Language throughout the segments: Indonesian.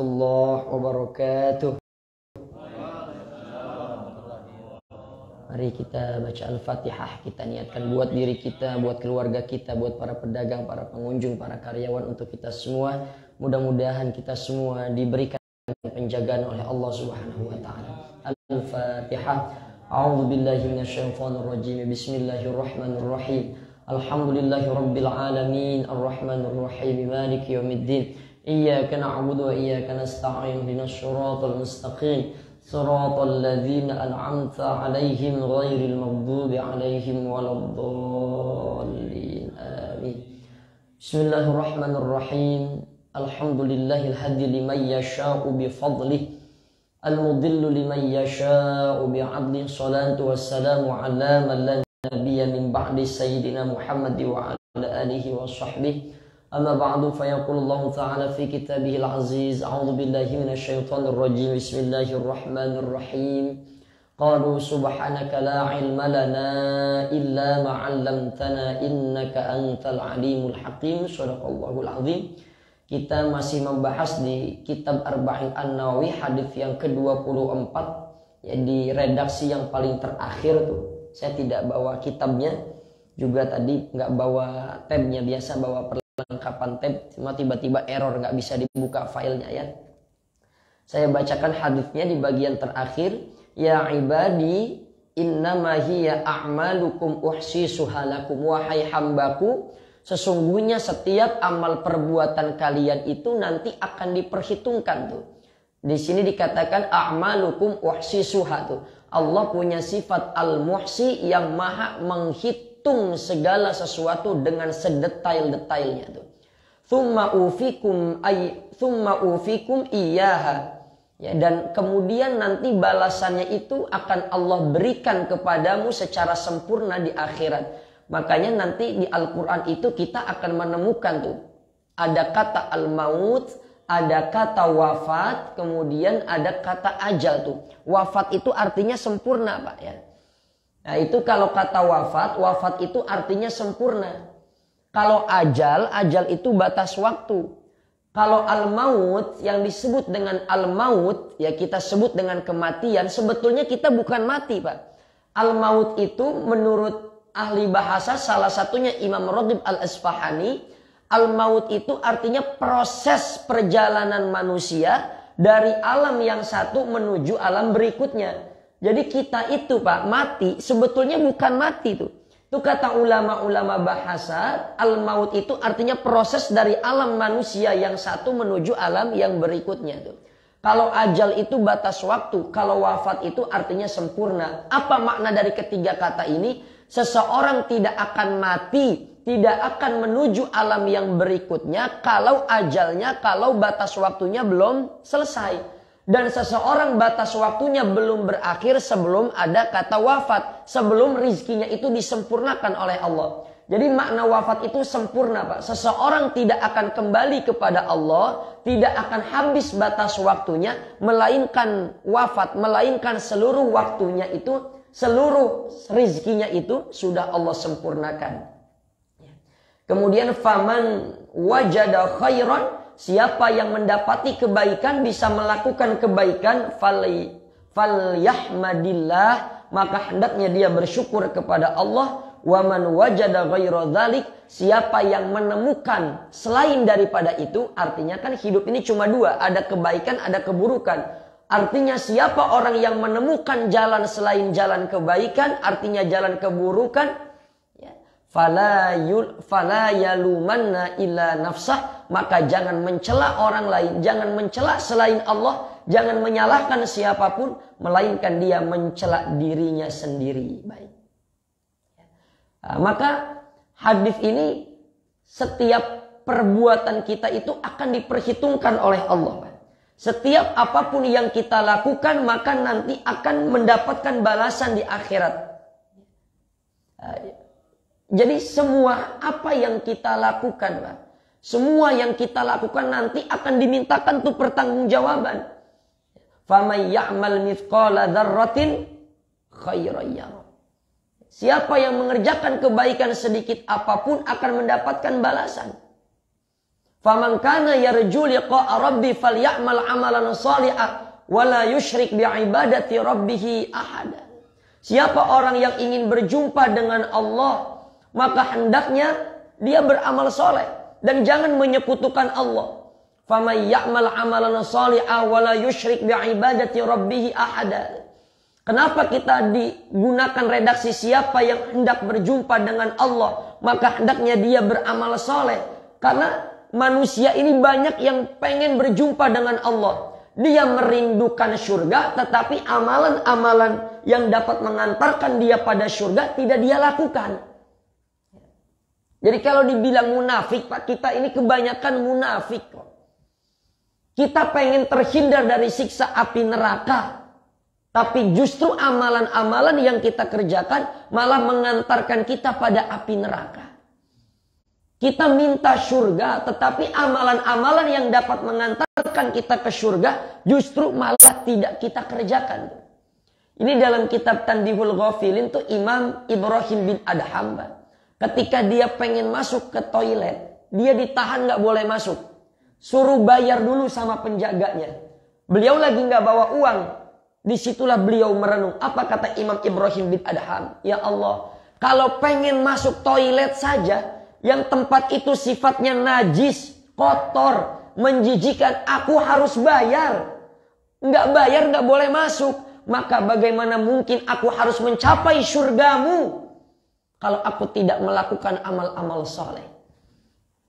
warahmatullahi wabarakatuh. Mari kita baca Al-Fatihah. Kita niatkan buat diri kita, buat keluarga kita, buat para pedagang, para pengunjung, para karyawan, untuk kita semua. Mudah-mudahan kita semua diberikan penjagaan oleh Allah Subhanahu wa taala. Al-Fatihah. A'udzu billahi minasyaitonir rajim. Bismillahirrahmanirrahim. Alhamdulillahirabbil alamin, arrahmanir rahim, maliki yaumiddin. Iyyaka na'budu wa iyyaka nasta'in. Ihdinas shiratal mustaqim. Shiratal ladzina an'amta 'alaihim ghairil maghdubi 'alaihim waladdallin. Amin. Bismillahirrahmanirrahim. Alhamdulillahil hadi liman yasha'u bi fadlihi, al-mudillu liman yasha'u bi 'adlihi. Shalatu wassalamu 'ala man la nabiyya min ba'di sayyidina Muhammad wa 'ala alihi wa sahbihi. Amma ba'du, fayaqulullahu ta'ala fi kitabihil aziz. A'udzu billahi minasyaitonir rajim. Bismillahirrahmanirrahim. Qalu subhanaka la ilma lana illa ma 'allamtana innaka antal alimul hakim. Shadaqallahul azim. Kita masih membahas di kitab Arba'in An-Nawawi, hadis yang ke-24, ya, di redaksi yang paling terakhir tuh. Saya tidak bawa kitabnya, juga tadi nggak bawa tabnya, biasa bawa perlengkapan tab, cuma tiba-tiba error, nggak bisa dibuka filenya ya. Saya bacakan hadisnya di bagian terakhir. Ya ibadi innama hiya a'malukum uhsisuha lakum. Wahai hambaku, sesungguhnya setiap amal perbuatan kalian itu nanti akan diperhitungkan tuh. Di sini dikatakan a'malukum uhsisuha tuh. Allah punya sifat al-muhsi yang maha menghitung segala sesuatu dengan sedetail-detailnya tuh. Thumma ufikum iyyaha. Ya, dan kemudian nanti balasannya itu akan Allah berikan kepadamu secara sempurna di akhirat. Makanya nanti di Al-Quran itu kita akan menemukan tuh, ada kata al-maut, ada kata wafat, kemudian ada kata ajal tuh. Wafat itu artinya sempurna, Pak ya. Nah itu kalau kata wafat itu artinya sempurna. Kalau ajal itu batas waktu. Kalau al-maut, yang disebut dengan al-maut, ya kita sebut dengan kematian, sebetulnya kita bukan mati, Pak. Al-maut itu menurut ahli bahasa, salah satunya Imam Raghib Al-Asfahani, al-maut itu artinya proses perjalanan manusia dari alam yang satu menuju alam berikutnya. Jadi kita itu, Pak, mati sebetulnya bukan mati tuh. Itu kata ulama-ulama bahasa, al-maut itu artinya proses dari alam manusia yang satu menuju alam yang berikutnya tuh. Kalau ajal itu batas waktu, kalau wafat itu artinya sempurna. Apa makna dari ketiga kata ini? Seseorang tidak akan mati, tidak akan menuju alam yang berikutnya kalau ajalnya, kalau batas waktunya belum selesai. Dan seseorang batas waktunya belum berakhir sebelum ada kata wafat, sebelum rizkinya itu disempurnakan oleh Allah. Jadi makna wafat itu sempurna, Pak. Seseorang tidak akan kembali kepada Allah, tidak akan habis batas waktunya, melainkan wafat, melainkan seluruh waktunya itu, seluruh rizkinya itu sudah Allah sempurnakan. Kemudian faman wajada khairan, siapa yang mendapati kebaikan, bisa melakukan kebaikan, falyahmadillah, maka hendaknya dia bersyukur kepada Allah. Wa man wajada ghaira dzalik, siapa yang menemukan selain daripada itu, artinya kan hidup ini cuma dua, ada kebaikan, ada keburukan. Artinya siapa orang yang menemukan jalan selain jalan kebaikan, artinya jalan keburukan, ya, fala yalumanna illa nafsah, maka jangan mencela orang lain, jangan mencela selain Allah, jangan menyalahkan siapapun, melainkan dia mencela dirinya sendiri. Baik. Nah, maka hadis ini, setiap perbuatan kita itu akan diperhitungkan oleh Allah. Setiap apapun yang kita lakukan, maka nanti akan mendapatkan balasan di akhirat. Jadi semua apa yang kita lakukan, Pak, semua yang kita lakukan nanti akan dimintakan tuh pertanggungjawaban. Faman ya'mal mithqala dzarratin khairan yarah. Siapa yang mengerjakan kebaikan sedikit apapun akan mendapatkan balasan. Faman kana yarju liqa'a rabbi falyamal amalan shalihan wa la yusyrik bi'ibadati rabbih ahada. Siapa orang yang ingin berjumpa dengan Allah, maka hendaknya dia beramal soleh dan jangan menyekutukan Allah. Faman ya'mal amalan shalihan wa la yusyrik bi'ibadati rabbih ahada. Kenapa kita digunakan redaksi siapa yang hendak berjumpa dengan Allah, maka hendaknya dia beramal soleh? Karena manusia ini banyak yang pengen berjumpa dengan Allah. Dia merindukan surga, tetapi amalan-amalan yang dapat mengantarkan dia pada surga tidak dia lakukan. Jadi kalau dibilang munafik, Pak, kita ini kebanyakan munafik. Kita pengen terhindar dari siksa api neraka. Tapi justru amalan-amalan yang kita kerjakan malah mengantarkan kita pada api neraka. Kita minta surga, tetapi amalan-amalan yang dapat mengantarkan kita ke surga justru malah tidak kita kerjakan. Ini dalam kitab Tandihul Ghafilin tuh Imam Ibrahim bin Adham. Ketika dia pengen masuk ke toilet, dia ditahan gak boleh masuk. Suruh bayar dulu sama penjaganya. Beliau lagi gak bawa uang. Disitulah beliau merenung. Apa kata Imam Ibrahim bin Adham? Ya Allah, kalau pengen masuk toilet saja, yang tempat itu sifatnya najis, kotor, menjijikan, aku harus bayar. Nggak bayar nggak boleh masuk. Maka bagaimana mungkin aku harus mencapai surgamu kalau aku tidak melakukan amal-amal soleh?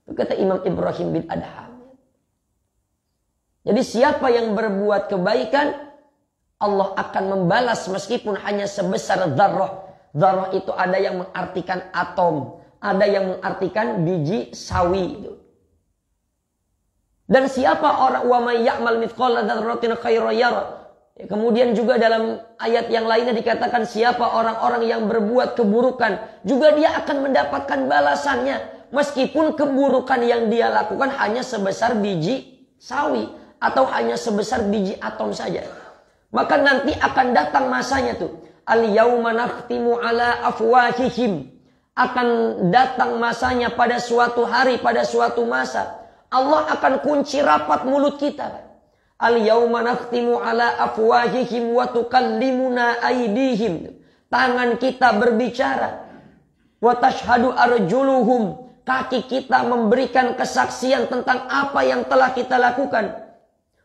Itu kata Imam Ibrahim bin Adham. Jadi siapa yang berbuat kebaikan, Allah akan membalas meskipun hanya sebesar dzarrah. Dzarrah itu ada yang mengartikan atom. Ada yang mengartikan biji sawi. Dan siapa orang wa may ya'mal mithqala dzarratin khairan yara. Kemudian juga dalam ayat yang lainnya dikatakan siapa orang-orang yang berbuat keburukan juga dia akan mendapatkan balasannya meskipun keburukan yang dia lakukan hanya sebesar biji sawi atau hanya sebesar biji atom saja. Maka nanti akan datang masanya tuh. Al-yauma nakhtimu ala afwahihim. Akan datang masanya pada suatu hari, pada suatu masa. Allah akan kunci rapat mulut kita. Al-yauma nakhtimu ala afwahihim wa tukallimuna aydihim. Tangan kita berbicara. Wa tashhadu arjuluhum. Kaki kita memberikan kesaksian tentang apa yang telah kita lakukan.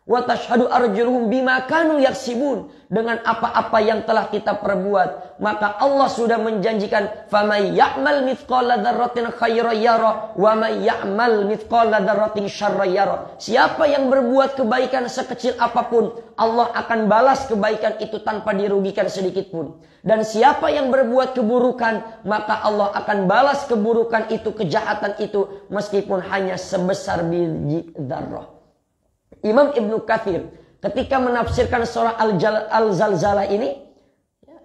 Wa tashhadu arjuluhum bima kanu yaksibun, dengan apa-apa yang telah kita perbuat. Maka Allah sudah menjanjikan famay ya'mal mithqala dzarratin khairan yara wa may ya'mal mithqala dzarratin syarran yara. Siapa yang berbuat kebaikan sekecil apapun, Allah akan balas kebaikan itu tanpa dirugikan sedikit pun. Dan siapa yang berbuat keburukan, maka Allah akan balas keburukan itu, kejahatan itu meskipun hanya sebesar biji dzarrah. Imam Ibnu Katsir ketika menafsirkan surah Al-Zalzalah ini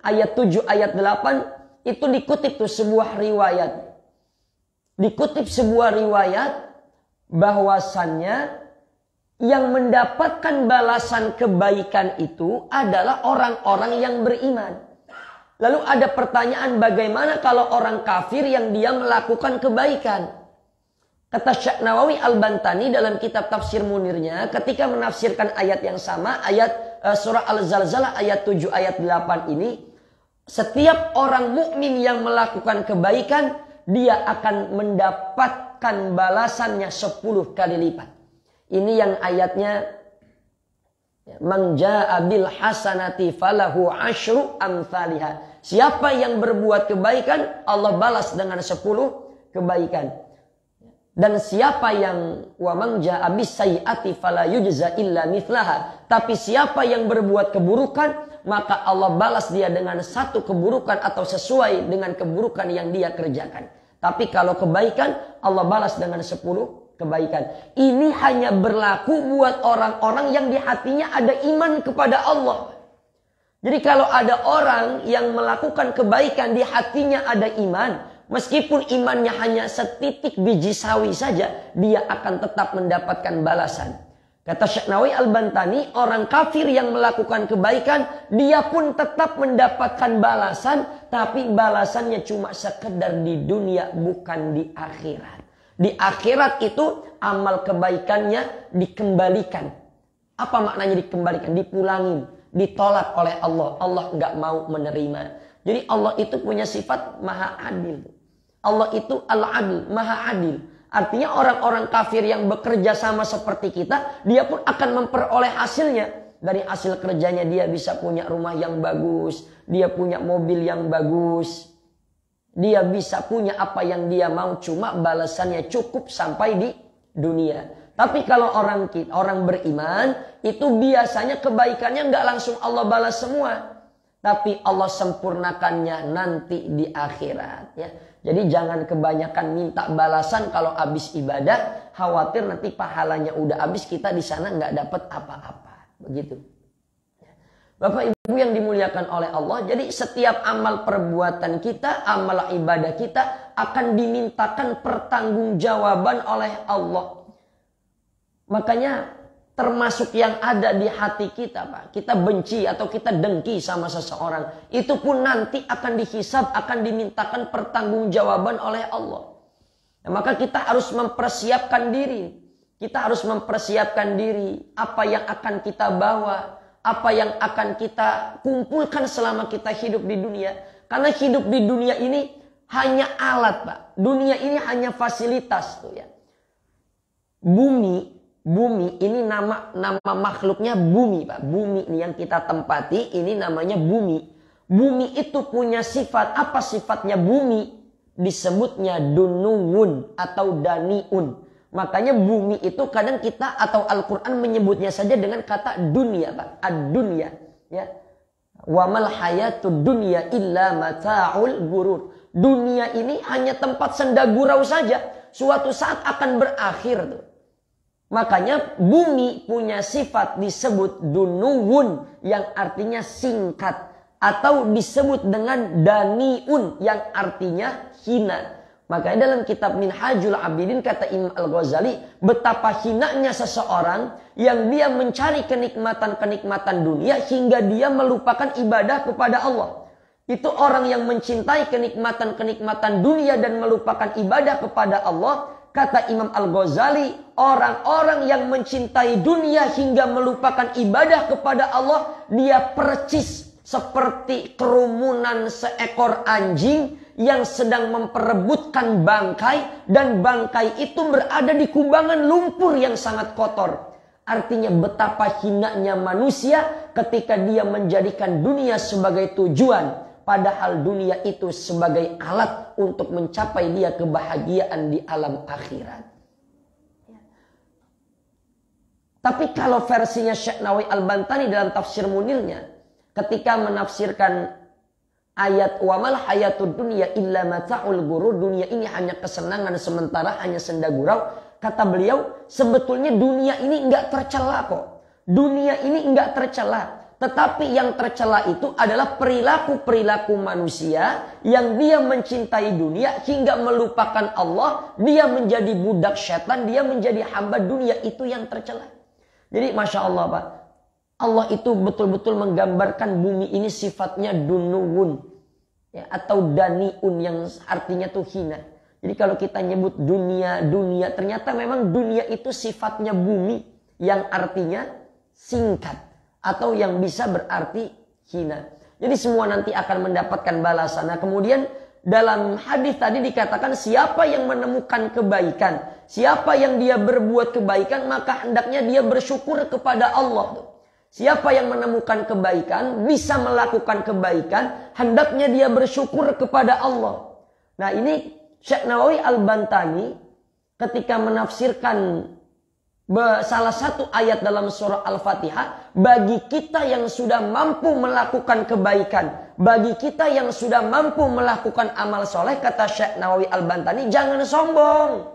ayat 7 ayat 8 itu dikutip tuh sebuah riwayat. Dikutip sebuah riwayat bahwasannya yang mendapatkan balasan kebaikan itu adalah orang-orang yang beriman. Lalu ada pertanyaan, bagaimana kalau orang kafir yang dia melakukan kebaikan? Kata Syekh Nawawi Al-Bantani dalam kitab tafsir Munirnya ketika menafsirkan ayat yang sama, ayat surah Al-Zalzalah ayat 7 ayat 8 ini, setiap orang mukmin yang melakukan kebaikan dia akan mendapatkan balasannya 10 kali lipat. Ini yang ayatnya man jaa'a bil hasanati falahu asyru amsalihha. Siapa yang berbuat kebaikan, Allah balas dengan 10 kebaikan. Dan siapa yang wa man jaa'a bis sayyi'ati fala yujza illa mithlaha. Tapi siapa yang berbuat keburukan, maka Allah balas dia dengan satu keburukan atau sesuai dengan keburukan yang dia kerjakan. Tapi kalau kebaikan, Allah balas dengan 10 kebaikan. Ini hanya berlaku buat orang-orang yang di hatinya ada iman kepada Allah. Jadi kalau ada orang yang melakukan kebaikan, di hatinya ada iman, meskipun imannya hanya setitik biji sawi saja, dia akan tetap mendapatkan balasan. Kata Syekh Nawawi Al-Bantani, orang kafir yang melakukan kebaikan, dia pun tetap mendapatkan balasan, tapi balasannya cuma sekedar di dunia, bukan di akhirat. Di akhirat itu amal kebaikannya dikembalikan. Apa maknanya dikembalikan? Dipulangin, ditolak oleh Allah. Allah nggak mau menerima. Jadi Allah itu punya sifat maha adil. Allah itu al-adil, maha adil. Artinya orang-orang kafir yang bekerja sama seperti kita, dia pun akan memperoleh hasilnya. Dari hasil kerjanya dia bisa punya rumah yang bagus, dia punya mobil yang bagus. Dia bisa punya apa yang dia mau, cuma balasannya cukup sampai di dunia. Tapi kalau orang beriman, itu biasanya kebaikannya nggak langsung Allah balas semua. Tapi Allah sempurnakannya nanti di akhirat. Ya. Jadi jangan kebanyakan minta balasan kalau habis ibadah. Khawatir nanti pahalanya udah habis, kita di sana nggak dapat apa-apa. Begitu. Bapak Ibu yang dimuliakan oleh Allah. Jadi setiap amal perbuatan kita, amal ibadah kita akan dimintakan pertanggungjawaban oleh Allah. Makanya termasuk yang ada di hati kita, Pak. Kita benci atau kita dengki sama seseorang. Itu pun nanti akan dihisab, akan dimintakan pertanggungjawaban oleh Allah. Nah, maka kita harus mempersiapkan diri. Kita harus mempersiapkan diri. Apa yang akan kita bawa. Apa yang akan kita kumpulkan selama kita hidup di dunia. Karena hidup di dunia ini hanya alat, Pak. Dunia ini hanya fasilitas, tuh ya. Bumi ini nama makhluknya bumi, Pak. Bumi ini yang kita tempati ini namanya bumi. Bumi itu punya sifat. Apa sifatnya bumi? Disebutnya dunuun atau daniun. Makanya bumi itu kadang kita atau Al-Quran menyebutnya saja dengan kata dunia, Pak. Ad-dunya. Ya. Wa mal hayatud dunya illa mata'ul gurur. Dunia ini hanya tempat senda gurau saja. Suatu saat akan berakhir tuh. Makanya bumi punya sifat disebut dunuun yang artinya singkat. Atau disebut dengan daniun yang artinya hina. Makanya dalam kitab Minhajul Abidin kata Imam Al-Ghazali. Betapa hinanya seseorang yang dia mencari kenikmatan-kenikmatan dunia hingga dia melupakan ibadah kepada Allah. Itu orang yang mencintai kenikmatan-kenikmatan dunia dan melupakan ibadah kepada Allah. Kata Imam Al-Ghazali, orang-orang yang mencintai dunia hingga melupakan ibadah kepada Allah, dia percis seperti kerumunan seekor anjing yang sedang memperebutkan bangkai, dan bangkai itu berada di kubangan lumpur yang sangat kotor. Artinya betapa hinanya manusia ketika dia menjadikan dunia sebagai tujuan. Padahal dunia itu sebagai alat untuk mencapai dia kebahagiaan di alam akhirat. Tapi kalau versinya Syekh Nawawi Al-Bantani dalam tafsir Munirnya, ketika menafsirkan ayat wa mal hayatud dunya illa mata'ul ghurur, dunia ini hanya kesenangan sementara, hanya senda gurau, kata beliau, sebetulnya dunia ini enggak tercela kok. Dunia ini enggak tercela. Tetapi yang tercela itu adalah perilaku-perilaku manusia yang dia mencintai dunia hingga melupakan Allah. Dia menjadi budak setan, dia menjadi hamba dunia, itu yang tercela. Jadi Masya Allah, Pak. Allah itu betul-betul menggambarkan bumi ini sifatnya dunuun. Ya, atau daniun yang artinya tuh hina. Jadi kalau kita nyebut dunia, ternyata memang dunia itu sifatnya bumi yang artinya singkat. Atau yang bisa berarti hina. Jadi semua nanti akan mendapatkan balasan. Nah kemudian dalam hadis tadi dikatakan siapa yang menemukan kebaikan. Siapa yang dia berbuat kebaikan maka hendaknya dia bersyukur kepada Allah. Siapa yang menemukan kebaikan bisa melakukan kebaikan. Hendaknya dia bersyukur kepada Allah. Nah ini Syekh Nawawi Al-Bantani ketika menafsirkan salah satu ayat dalam surah Al-Fatihah, bagi kita yang sudah mampu melakukan kebaikan, bagi kita yang sudah mampu melakukan amal soleh, kata Syekh Nawawi Al-Bantani, jangan sombong,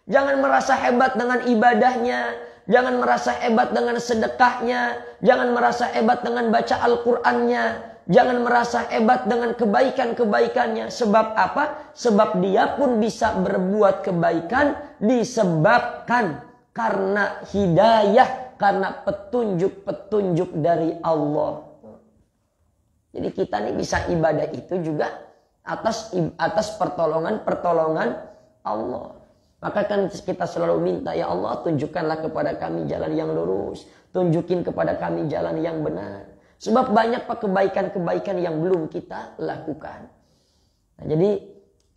jangan merasa hebat dengan ibadahnya, jangan merasa hebat dengan sedekahnya, jangan merasa hebat dengan baca Al-Qur'annya, jangan merasa hebat dengan kebaikan-kebaikannya. Sebab apa? Sebab dia pun bisa berbuat kebaikan disebabkan karena hidayah, karena petunjuk-petunjuk dari Allah. Jadi kita nih bisa ibadah itu juga atas pertolongan Allah. Maka kan kita selalu minta, ya Allah tunjukkanlah kepada kami jalan yang lurus. Tunjukin kepada kami jalan yang benar. Sebab banyak Pak kebaikan-kebaikan yang belum kita lakukan. Nah, jadi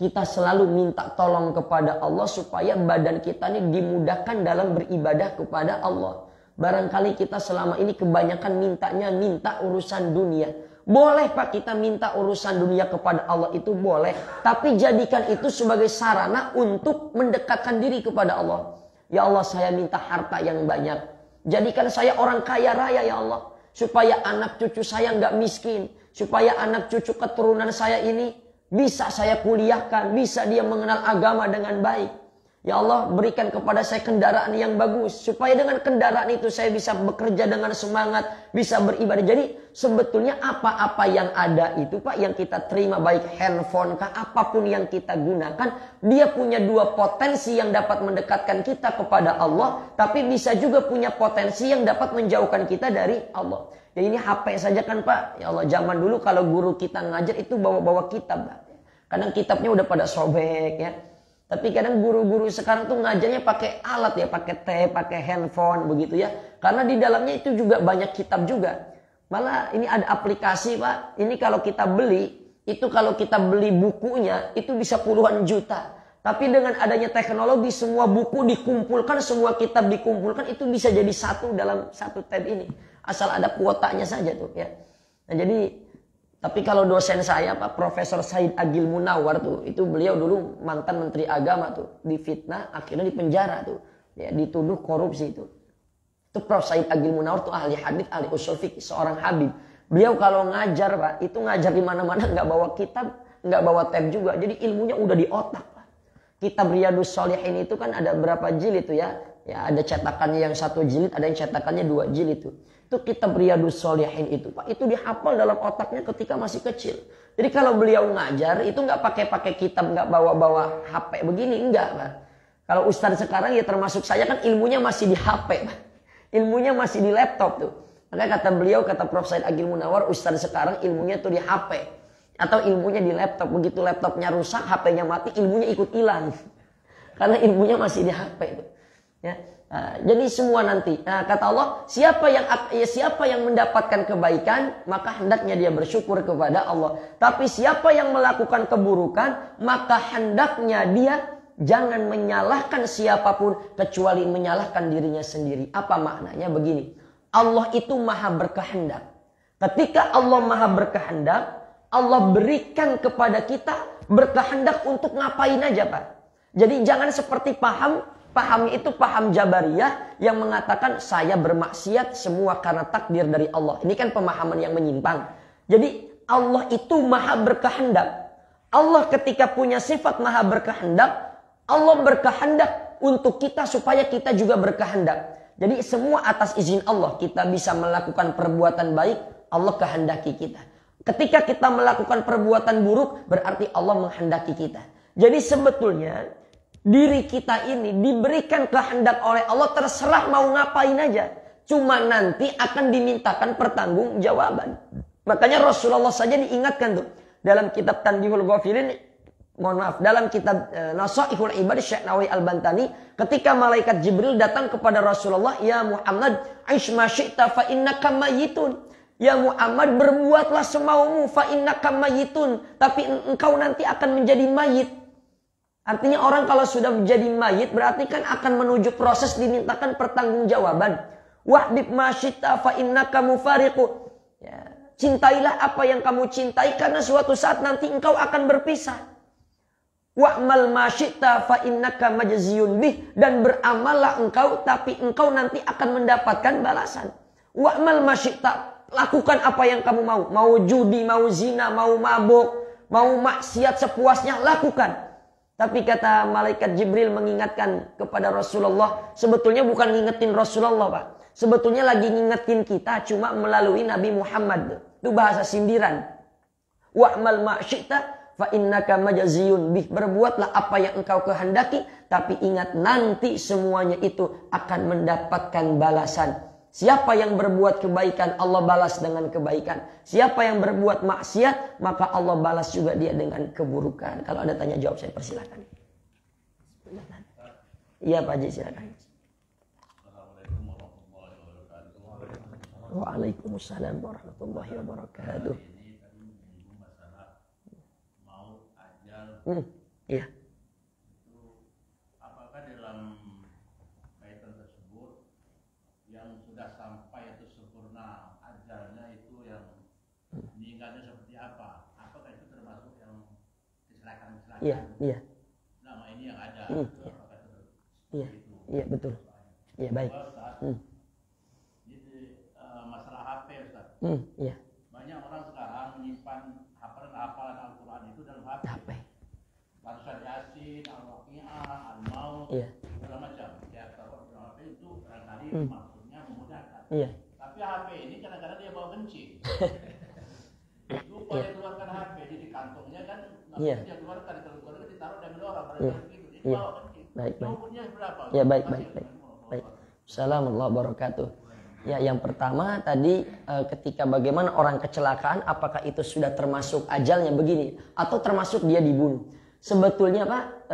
kita selalu minta tolong kepada Allah supaya badan kita ini dimudahkan dalam beribadah kepada Allah. Barangkali kita selama ini kebanyakan minta urusan dunia. Boleh Pak kita minta urusan dunia kepada Allah itu boleh. Tapi jadikan itu sebagai sarana untuk mendekatkan diri kepada Allah. Ya Allah saya minta harta yang banyak. Jadikan saya orang kaya raya ya Allah. Supaya anak cucu saya nggak miskin. Supaya anak cucu keturunan saya ini bisa saya kuliahkan. Bisa dia mengenal agama dengan baik. Ya Allah berikan kepada saya kendaraan yang bagus. Supaya dengan kendaraan itu saya bisa bekerja dengan semangat. Bisa beribadah. Jadi sebetulnya apa-apa yang ada itu Pak. Yang kita terima baik handphone kah. Apapun yang kita gunakan. Dia punya dua potensi yang dapat mendekatkan kita kepada Allah. Tapi bisa juga punya potensi yang dapat menjauhkan kita dari Allah. Ya ini HP saja kan Pak. Ya Allah zaman dulu kalau guru kita ngajar itu bawa-bawa kitab Pak. Kadang kitabnya udah pada sobek ya. Tapi kadang guru-guru sekarang tuh ngajarnya pakai alat ya, pakai tab, pakai handphone begitu ya. Karena di dalamnya itu juga banyak kitab juga. Malah ini ada aplikasi Pak. Ini kalau kita beli, itu kalau kita beli bukunya itu bisa puluhan juta. Tapi dengan adanya teknologi semua buku dikumpulkan, semua kitab dikumpulkan itu bisa jadi satu dalam satu tab ini. Asal ada kuotanya saja tuh ya. Nah jadi tapi kalau dosen saya Pak Profesor Said Agil Munawar tuh itu beliau dulu mantan menteri agama tuh difitnah akhirnya dipenjara tuh ya dituduh korupsi itu Prof Said Agil Munawar tuh ahli hadis ahli usul fikih seorang habib beliau kalau ngajar Pak itu ngajar di mana-mana nggak bawa kitab nggak bawa tab juga jadi ilmunya udah di otak Pak. Kitab Riyadhus Shalihin itu kan ada berapa jilid itu ya ada cetakannya yang 1 jilid ada yang cetakannya 2 jilid tuh. Itu kitab Riyadhus Shalihin itu Pak. Itu dihafal dalam otaknya ketika masih kecil. Jadi kalau beliau ngajar itu nggak pakai kitab, nggak bawa-bawa HP begini, enggak Pak. Kalau ustadz sekarang ya termasuk saya kan ilmunya masih di HP Pak. Ilmunya masih di laptop tuh. Maka kata beliau, kata Prof. Said Agil Munawar, ustadz sekarang ilmunya tuh di HP. Atau ilmunya di laptop. Begitu laptopnya rusak, HP-nya mati, ilmunya ikut hilang. Karena ilmunya masih di HP tuh. Ya. Nah, jadi semua nanti kata Allah siapa yang mendapatkan kebaikan maka hendaknya dia bersyukur kepada Allah. Tapi siapa yang melakukan keburukan maka hendaknya dia jangan menyalahkan siapapun kecuali menyalahkan dirinya sendiri. Apa maknanya begini? Allah itu maha berkehendak. Ketika Allah maha berkehendak, Allah berikan kepada kita berkehendak untuk ngapain aja Pak. Jadi jangan seperti Paham itu paham Jabariyah yang mengatakan saya bermaksiat semua karena takdir dari Allah. Ini kan pemahaman yang menyimpang. Jadi Allah itu maha berkehendak. Allah ketika punya sifat maha berkehendak, Allah berkehendak untuk kita supaya kita juga berkehendak. Jadi semua atas izin Allah kita bisa melakukan perbuatan baik, Allah kehendaki kita. Ketika kita melakukan perbuatan buruk, berarti Allah menghendaki kita. Jadi sebetulnya diri kita ini diberikan kehendak oleh Allah terserah mau ngapain aja. Cuma nanti akan dimintakan pertanggungjawaban. Makanya Rasulullah saja diingatkan tuh. Dalam kitab Tanbihul Ghafilin. Dalam kitab Nasaihul Ibad Syekh Nawawi Al-Bantani. Ketika malaikat Jibril datang kepada Rasulullah. Ya Muhammad aish ma syi'ta fa innaka mayyitun. Ya Muhammad berbuatlah semaumu fa innaka mayyitun. Tapi engkau nanti akan menjadi mayit. Artinya orang kalau sudah menjadi mayit berarti kan akan menuju proses dimintakan pertanggungjawaban. Wahdib masyita fa innaka mufariqu. Ya, cintailah apa yang kamu cintai karena suatu saat nanti engkau akan berpisah. Wa'mal masyita fa innaka majziyun bih, dan beramallah engkau tapi engkau nanti akan mendapatkan balasan. Wa'mal masyita, lakukan apa yang kamu mau. Mau judi, mau zina, mau mabuk, mau maksiat sepuasnya, lakukan. Tapi kata malaikat Jibril mengingatkan kepada Rasulullah. Sebetulnya bukan ngingetin Rasulullah Pak. Sebetulnya lagi ngingetin kita cuma melalui Nabi Muhammad. Itu bahasa sindiran. Wa'mal ma'syi'ta fa innaka majziyun bih. Berbuatlah apa yang engkau kehendaki. Tapi ingat nanti semuanya itu akan mendapatkan balasan. Siapa yang berbuat kebaikan, Allah balas dengan kebaikan. Siapa yang berbuat maksiat, maka Allah balas juga dia dengan keburukan. Kalau ada tanya jawab, saya persilakan. Iya Pak Haji, silakan. Waalaikumsalam warahmatullahi wabarakatuh. Iya. Apakah dalam kaitan tersebut yang sudah sampai itu sempurna ajalnya itu yang meninggalnya seperti apa? Apakah itu termasuk yang kecelakaan-kecelakaan? Iya, iya. Nama ini yang ada. Iya, iya betul. Iya baik. Masalah HP Ustaz. Iya. Banyak orang sekarang menyimpan hafalan Al-Quran itu dalam HP. Barusan Yasin, Al-Waqi'ah, Al-Maut, segala macam. Ya, kalau dalam HP itu barangkali maksudnya memudahkan. Iya. Tapi HP ini kadang-kadang dia bawa kencing. Lupa dia keluarkan HP, jadi di kantongnya kan maksudnya dia keluarkan, kalau keluarkan ditaruh dengan orang, barangkali begitu. Jadi bawa kencing. Baik. Hukumnya berapa? Ya baik. Assalamualaikum warahmatullahi wabarakatuh. Ya, yang pertama tadi ketika bagaimana orang kecelakaan, apakah itu sudah termasuk ajalnya begini atau termasuk dia dibunuh? Sebetulnya Pak,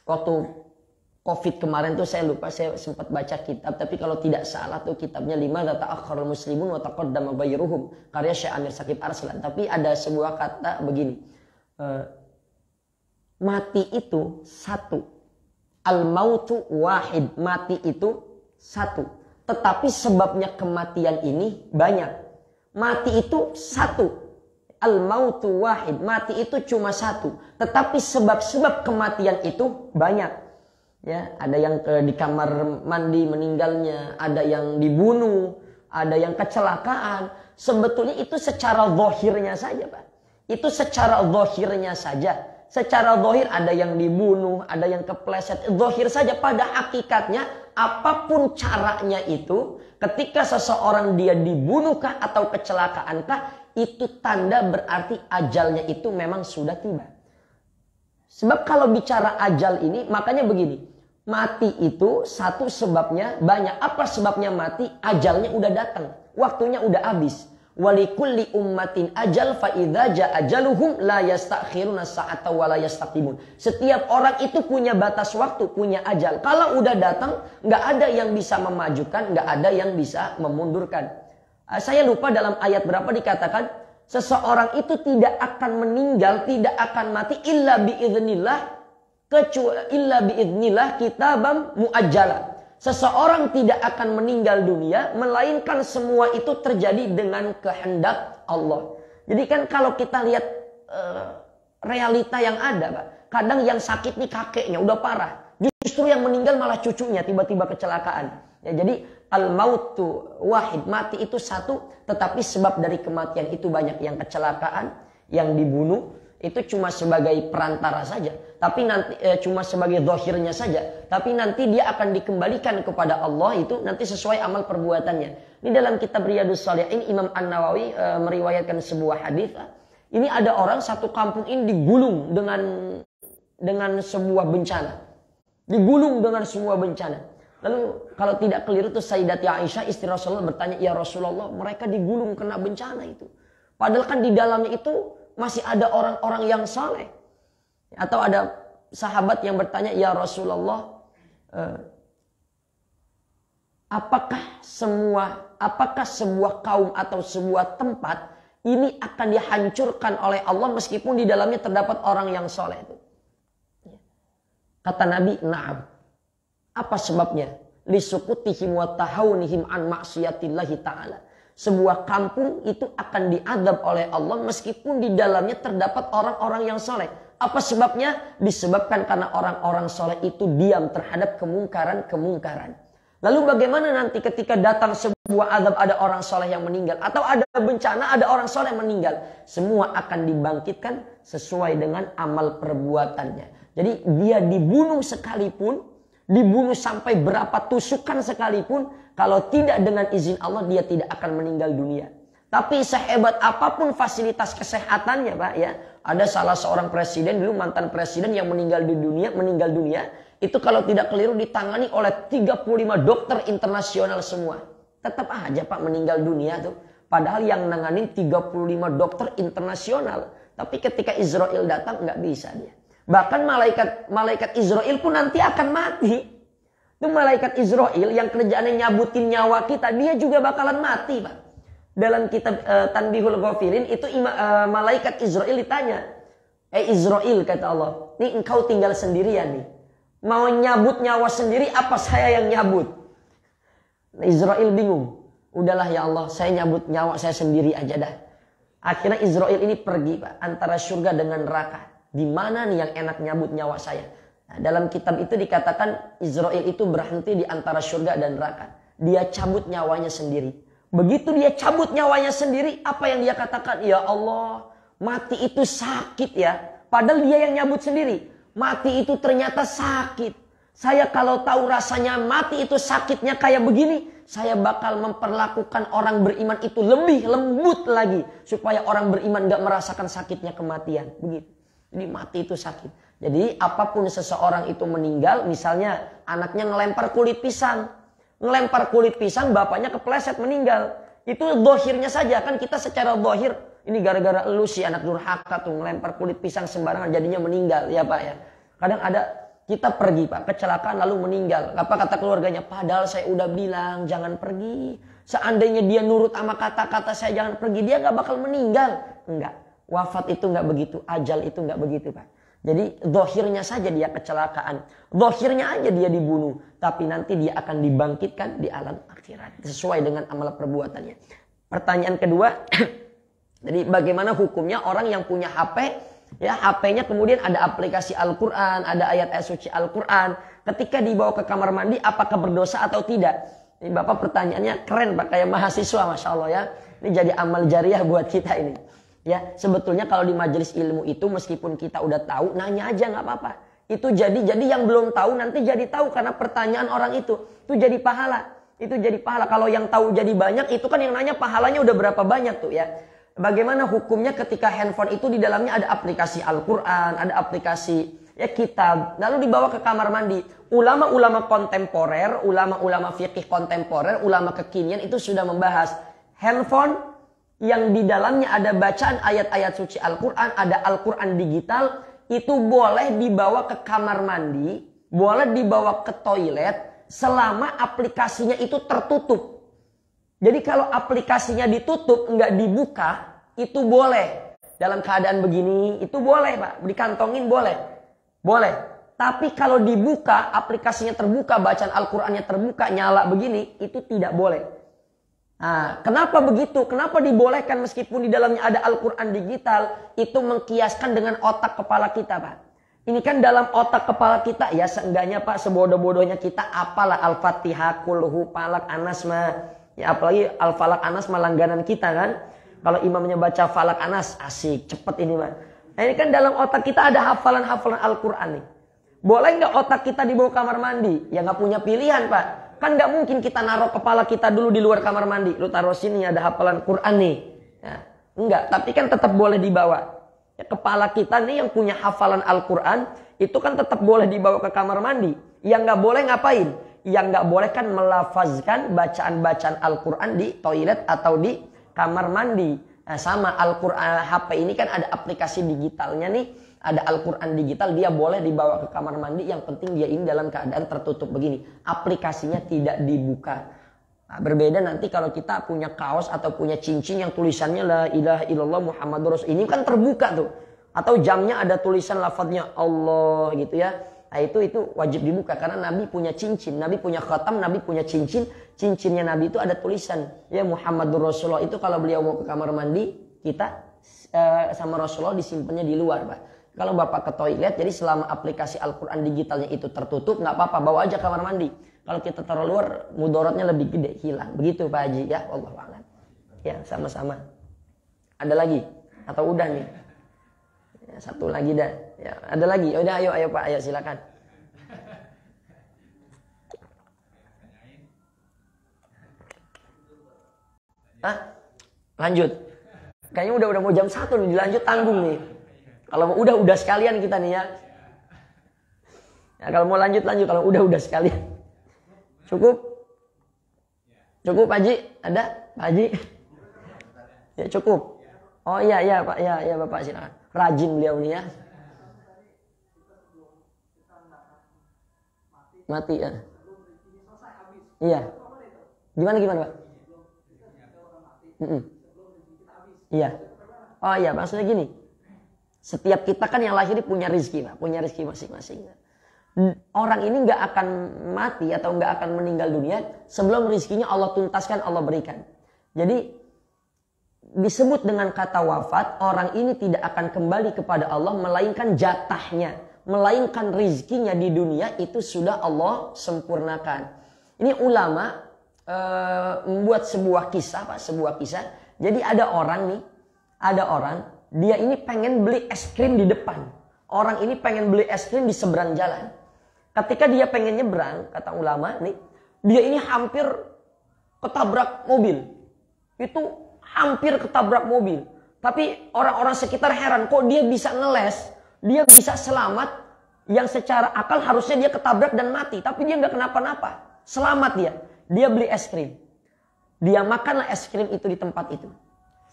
waktu COVID kemarin tuh saya lupa, saya sempat baca kitab, tapi kalau tidak salah tuh kitabnya Limadza ta'akhkharul muslimun wa taqaddama ghairuhum, karya Syekh Amir Shakib Arslan. Tapi ada sebuah kata begini, mati itu satu, al-mautu wahid, mati itu satu. Tetapi sebabnya kematian ini banyak. Mati itu satu. Al-mautu wahid. Mati itu cuma satu. Tetapi sebab-sebab kematian itu banyak. Ya, ada yang di kamar mandi meninggalnya. Ada yang dibunuh. Ada yang kecelakaan. Sebetulnya itu secara zahirnya saja Pak. Itu secara zahirnya saja. Secara zahir ada yang dibunuh, ada yang kepleset. Zahir saja, pada hakikatnya apapun caranya itu, ketika seseorang dia dibunuhkah atau kecelakaankah, itu tanda berarti ajalnya itu memang sudah tiba. Sebab kalau bicara ajal ini, makanya begini, mati itu satu sebabnya banyak. Apa sebabnya mati? Ajalnya udah datang, waktunya udah habis. Walikulli ummatin ajal fa idza jaa ajaluhum la yastakhiruna sa'ata wa la yastaqdimun. Setiap orang itu punya batas waktu, punya ajal. Kalau udah datang, nggak ada yang bisa memajukan, nggak ada yang bisa memundurkan. Saya lupa dalam ayat berapa dikatakan seseorang itu tidak akan meninggal, tidak akan mati illa biiznillah, kecuali illa biiznillah kitabam muajjala. Seseorang tidak akan meninggal dunia, melainkan semua itu terjadi dengan kehendak Allah. Jadi kan kalau kita lihat realita yang ada, Pak, kadang yang sakit nih kakeknya, udah parah. Justru yang meninggal malah cucunya, tiba-tiba kecelakaan. Ya, jadi al-mautu wahid, mati itu satu, tetapi sebab dari kematian itu banyak. Yang kecelakaan, yang dibunuh, itu cuma sebagai perantara saja, tapi nanti cuma sebagai zahirnya saja, tapi nanti dia akan dikembalikan kepada Allah itu nanti sesuai amal perbuatannya. Ini dalam kitab Riyadhus Shalihin Imam An-Nawawi meriwayatkan sebuah hadis. Ini ada orang satu kampung ini digulung dengan sebuah bencana, digulung dengan sebuah bencana. Lalu kalau tidak keliru itu Sayyidati Aisyah istri Rasulullah bertanya, ya Rasulullah, mereka digulung kena bencana itu, padahal kan di dalamnya itu masih ada orang-orang yang saleh. Atau ada sahabat yang bertanya, ya Rasulullah, apakah sebuah kaum atau sebuah tempat ini akan dihancurkan oleh Allah meskipun di dalamnya terdapat orang yang saleh itu? Kata Nabi, na'am. Apa sebabnya? Lisukutihim wa tahawunihim an maksiyatillahi ta'ala. Sebuah kampung itu akan diazab oleh Allah meskipun di dalamnya terdapat orang-orang yang soleh. Apa sebabnya? Disebabkan karena orang-orang soleh itu diam terhadap kemungkaran-kemungkaran. Lalu bagaimana nanti ketika datang sebuah azab ada orang soleh yang meninggal, atau ada bencana ada orang soleh yang meninggal, semua akan dibangkitkan sesuai dengan amal perbuatannya. Jadi dia dibunuh sekalipun, dibunuh sampai berapa tusukan sekalipun, kalau tidak dengan izin Allah dia tidak akan meninggal dunia. Tapi sehebat apapun fasilitas kesehatannya Pak ya, ada salah seorang presiden dulu, mantan presiden yang meninggal dunia, itu kalau tidak keliru ditangani oleh 35 dokter internasional semua. Tetap aja Pak meninggal dunia tuh. Padahal yang nanganin 35 dokter internasional. Tapi ketika Israel datang nggak bisa dia. Bahkan malaikat Israel pun nanti akan mati. Itu malaikat Israel yang kerjaannya nyabutin nyawa kita, dia juga bakalan mati, Pak. Dalam kitab Tanbihul Ghafirin itu malaikat Israel ditanya, Israel, kata Allah, ini engkau tinggal sendirian nih. Mau nyabut nyawa sendiri, apa saya yang nyabut? Israel bingung. Udahlah ya Allah, saya nyabut nyawa saya sendiri aja dah. Akhirnya Israel ini pergi, Pak, antara surga dengan neraka. Di mana nih yang enak nyabut nyawa saya? Nah, dalam kitab itu dikatakan Israel itu berhenti di antara surga dan neraka. Dia cabut nyawanya sendiri. Begitu dia cabut nyawanya sendiri, apa yang dia katakan? Ya Allah, mati itu sakit ya. Padahal dia yang nyabut sendiri. Mati itu ternyata sakit. Saya kalau tahu rasanya mati itu sakitnya kayak begini, saya bakal memperlakukan orang beriman itu lebih lembut lagi. Supaya orang beriman gak merasakan sakitnya kematian. Begitu. Jadi mati itu sakit. Jadi apapun seseorang itu meninggal, misalnya anaknya ngelempar kulit pisang. Ngelempar kulit pisang, bapaknya kepleset meninggal. Itu dohirnya saja. Kan kita secara dohir, ini gara-gara lu si anak durhaka tuh ngelempar kulit pisang sembarangan jadinya meninggal. Ya Pak ya. Kadang ada kita pergi Pak, kecelakaan lalu meninggal. Apa kata keluarganya? Padahal saya udah bilang jangan pergi. Seandainya dia nurut sama kata-kata saya jangan pergi, dia gak bakal meninggal. Enggak. Wafat itu gak begitu. Ajal itu gak begitu Pak. Jadi dohirnya saja dia kecelakaan. Dohirnya aja dia dibunuh. Tapi nanti dia akan dibangkitkan di alam akhirat. Sesuai dengan amal perbuatannya. Pertanyaan kedua. Jadi bagaimana hukumnya orang yang punya HP. Ya, HP-nya kemudian ada aplikasi Al-Quran, ada ayat-ayat suci Al-Quran. Ketika dibawa ke kamar mandi, apakah berdosa atau tidak? Ini Bapak pertanyaannya keren Pak, kayak mahasiswa, Masya Allah ya. Ini jadi amal jariah buat kita ini. Ya, sebetulnya kalau di majelis ilmu itu meskipun kita udah tahu, nanya aja nggak apa-apa. Itu jadi yang belum tahu nanti jadi tahu karena pertanyaan orang itu jadi pahala. Itu jadi pahala. Kalau yang tahu jadi banyak, itu kan yang nanya pahalanya udah berapa banyak tuh ya. Bagaimana hukumnya ketika handphone itu di dalamnya ada aplikasi Al-Quran, ada aplikasi ya kitab, lalu dibawa ke kamar mandi. Ulama-ulama kontemporer, ulama-ulama fikih kontemporer, ulama kekinian itu sudah membahas handphone yang di dalamnya ada bacaan ayat-ayat suci Al-Quran, ada Al-Quran digital, itu boleh dibawa ke kamar mandi, boleh dibawa ke toilet selama aplikasinya itu tertutup. Jadi kalau aplikasinya ditutup, nggak dibuka, itu boleh. Dalam keadaan begini, itu boleh Pak. Dikantongin boleh. Boleh. Tapi kalau dibuka, aplikasinya terbuka, bacaan Al-Qurannya terbuka, nyala begini, itu tidak boleh. Nah, kenapa begitu? Kenapa dibolehkan meskipun di dalamnya ada Al-Quran digital, itu mengkiaskan dengan otak kepala kita Pak. Ini kan dalam otak kepala kita, ya seenggaknya Pak, sebodoh-bodohnya kita apalah Al-Fatihah, Kulhu, Falak, Anas mah. Ya apalagi Al-Falak Anas mah langganan kita kan. Kalau imamnya baca Falak Anas, asik, cepet ini mah. Nah ini kan dalam otak kita ada hafalan-hafalan Al-Quran nih. Boleh nggak otak kita dibawa kamar mandi? Ya nggak punya pilihan Pak. Kan nggak mungkin kita naruh kepala kita dulu di luar kamar mandi. Lu taruh sini ada hafalan Quran nih. Ya, enggak, tapi kan tetap boleh dibawa. Ya, kepala kita nih yang punya hafalan Al-Quran, itu kan tetap boleh dibawa ke kamar mandi. Yang nggak boleh ngapain? Yang nggak boleh kan melafazkan bacaan-bacaan Al-Quran di toilet atau di kamar mandi. Nah, sama Al-Quran HP ini kan ada aplikasi digitalnya nih. Ada Al-Quran digital, dia boleh dibawa ke kamar mandi. Yang penting dia ini dalam keadaan tertutup begini. Aplikasinya tidak dibuka. Nah, berbeda nanti kalau kita punya kaos atau punya cincin yang tulisannya La ilaha illallah Muhammadur Rasul. Ini kan terbuka tuh. Atau jamnya ada tulisan lafadznya Allah gitu ya. Nah itu wajib dibuka karena Nabi punya cincin, Nabi punya khatam, Nabi punya cincin. Cincinnya Nabi itu ada tulisan ya Muhammadur Rasulullah. Itu kalau beliau mau ke kamar mandi, kita sama Rasulullah disimpannya di luar Pak. Kalau Bapak ke toilet, jadi selama aplikasi Al-Quran digitalnya itu tertutup, nggak apa-apa, bawa aja kamar mandi. Kalau kita taruh luar, mudorotnya lebih gede, hilang. Begitu Pak Haji ya, Wallahualam. Ya sama-sama. Ada lagi atau udah nih? Ya, satu lagi dah. Ya, ada lagi. Udah ayo Pak, ayo silakan. Hah? Lanjut. Kayaknya udah mau jam 1 nih, dilanjut tanggung nih. Kalau udah sekalian kita nih ya. Ya kalau mau lanjut, kalau udah sekalian. Cukup? Cukup Pak Haji? Ada? Pak Haji? Ya cukup. Oh iya Pak, ya Bapak silakan. Rajin beliau nih ya. Mati ya. Iya. Gimana Pak? Iya. Oh iya, maksudnya gini. Setiap kita kan yang lahir punya rezeki, Pak. Punya rezeki masing-masing. Orang ini nggak akan mati atau nggak akan meninggal dunia sebelum rezekinya Allah tuntaskan, Allah berikan. Jadi disebut dengan kata wafat, orang ini tidak akan kembali kepada Allah melainkan jatahnya, melainkan rezekinya di dunia itu sudah Allah sempurnakan. Ini ulama membuat sebuah kisah, Pak, sebuah kisah. Jadi ada orang dia ini pengen beli es krim di depan. Orang ini pengen beli es krim di seberang jalan. Ketika dia pengen nyebrang, kata ulama nih, dia ini hampir ketabrak mobil. Itu hampir ketabrak mobil. Tapi orang-orang sekitar heran, kok dia bisa ngeles, dia bisa selamat, yang secara akal harusnya dia ketabrak dan mati. Tapi dia nggak kenapa-napa, selamat dia. Dia beli es krim. Dia makanlah es krim itu di tempat itu.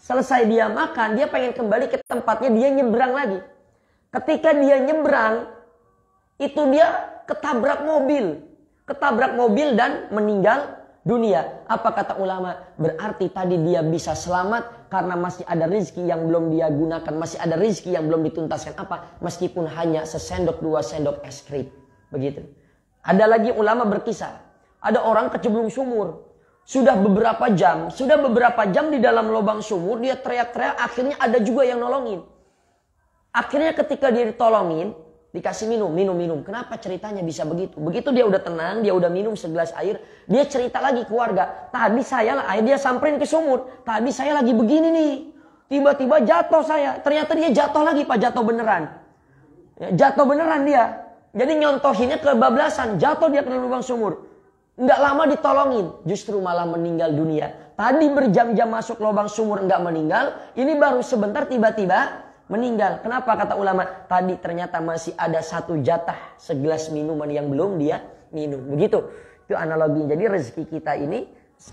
Selesai dia makan, dia pengen kembali ke tempatnya, dia nyebrang lagi. Ketika dia nyebrang, itu dia ketabrak mobil dan meninggal dunia. Apa kata ulama? Berarti tadi dia bisa selamat karena masih ada rezeki yang belum dia gunakan, masih ada rezeki yang belum dituntaskan. Apa? Meskipun hanya sesendok 2 sendok es krim. Begitu. Ada lagi ulama berkisah, ada orang kecemplung sumur. Sudah beberapa jam di dalam lubang sumur, dia teriak-teriak, akhirnya ada juga yang nolongin. Akhirnya ketika dia ditolongin, dikasih minum. Kenapa ceritanya bisa begitu? Begitu dia udah tenang, dia udah minum segelas air, dia cerita lagi keluarga. Tadi dia samperin ke sumur. Tadi saya lagi begini nih. Tiba-tiba jatuh saya. Ternyata dia jatuh lagi, Pak, jatuh beneran. Ya, jatuh beneran dia. Jadi nyontohinnya kebablasan, jatuh dia ke lubang sumur. Nggak lama ditolongin, justru malah meninggal dunia. Tadi berjam-jam masuk lubang sumur nggak meninggal, ini baru sebentar tiba-tiba meninggal. Kenapa kata ulama? Tadi ternyata masih ada 1 jatah segelas minuman yang belum dia minum. Begitu. Itu analoginya. Jadi rezeki kita ini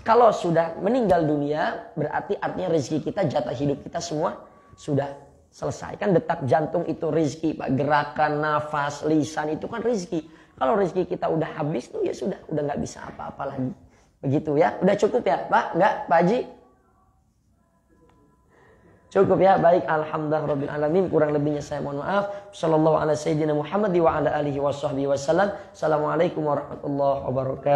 kalau sudah meninggal dunia berarti artinya rezeki kita, jatah hidup kita semua sudah selesai. Kan detak jantung itu rezeki, Pak. Gerakan nafas, lisan itu kan rezeki. Kalau rezeki kita udah habis tuh ya sudah nggak bisa apa-apa lagi. Begitu ya. Udah cukup ya, Pak? Enggak, Pak Haji? Cukup ya, baik, alhamdulillah rabbil alamin. Kurang lebihnya saya mohon maaf. Sallallahu ala sayyidina Muhammad wa ala alihi washabbihi wasallam. Assalamualaikum warahmatullahi wabarakatuh.